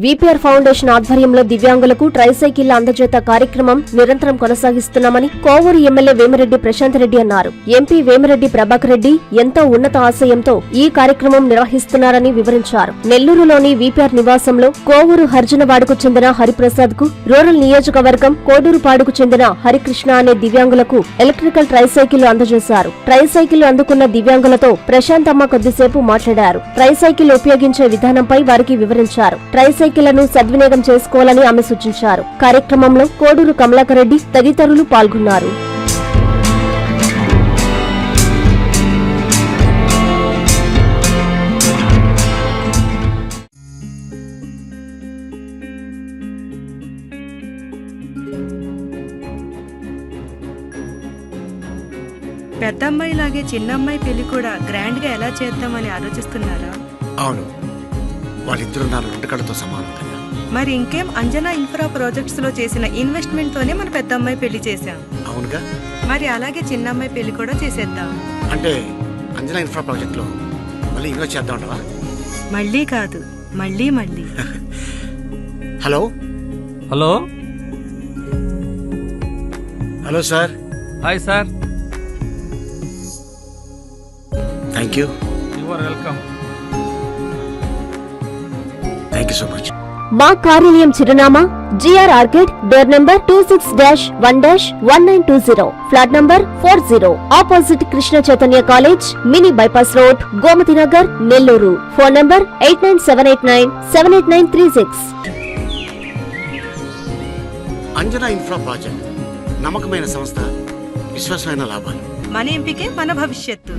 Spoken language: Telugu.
విపిఆర్ ఫౌండేషన్ ఆధ్వర్యంలో దివ్యాంగులకు ట్రైసైకిళ్ల అందజేత కార్యక్రమం నిరంతరం కొనసాగిస్తున్నామని కోవూరు ఎమ్మెల్యే వేమిరెడ్డి ప్రశాంత్ రెడ్డి అన్నారు. ఎంపీ వేమిరెడ్డి ప్రభాకర్ రెడ్డి ఎంతో ఉన్నత ఆశయంతో ఈ కార్యక్రమం నిర్వహిస్తున్నారని వివరించారు. నెల్లూరులోని విపిఆర్ నివాసంలో కోవూరు హర్జనవాడకు చెందిన హరిప్రసాద్ కు, రూరల్ నియోజకవర్గం కోడూరుపాడుకు చెందిన హరికృష్ణ అనే దివ్యాంగులకు ఎలక్ట్రికల్ ట్రైసైకిల్ అందజేశారు. ట్రైసైకిల్ అందుకున్న దివ్యాంగులతో ప్రశాంతమ్మ కొద్దిసేపు మాట్లాడారు. ట్రైసైకిల్ ఉపయోగించే విధానంపై వారికి వివరించారు. ట్రైసైకిళ్లను సద్వినియోగం చేసుకోవాలని ఆమె సూచించారు. కార్యక్రమంలో కోడూరు కమలాకర్ రెడ్డి తదితరులు పాల్గొన్నారు. పెద్దమ్మాయిలాగే చిన్నమ్మాయి పెళ్లి కూడా గ్రాండ్ గా ఎలా చేద్దామని ఆలోచిస్తున్నారా? అవును, వాళ్ళిద్దరు నా రెండు కళ్ళతో సమానం కదా. మరి ఇంకేం, అంజనా ఇన్ఫ్రా ప్రాజెక్ట్స్ లో చేసిన ఇన్వెస్ట్మెంట్ తోనే మన పెద్దమ్మాయి పెళ్లి చేశాం. అవునుగా, మరి అలాగే చిన్నమ్మాయి పెళ్లి కూడా చేసేద్దాం. అంటే అంజనా ఇన్ఫ్రా ప్రాజెక్ట్ లో మళ్ళీ ఇన్వెస్ట్ చేద్దామంటావా? మళ్ళీ కాదు, మళ్ళీ మళ్ళీ. Hello hello hello sir. Hi sir. Thank you. You are welcome. Thank you so much. మా కార్యాలయం చిరునామా GR orchid, door number 26-1-1920, flat number 40, opposite Krishna Chaitanya college, mini bypass road, Gomathi Nagar, Nellore. Phone number 8978978936. Anjana infra project నమ్మకమైన సంస్థ, విశ్వాసమైన లాభాలు. మన ఎంపికే మన భవిష్యత్తు.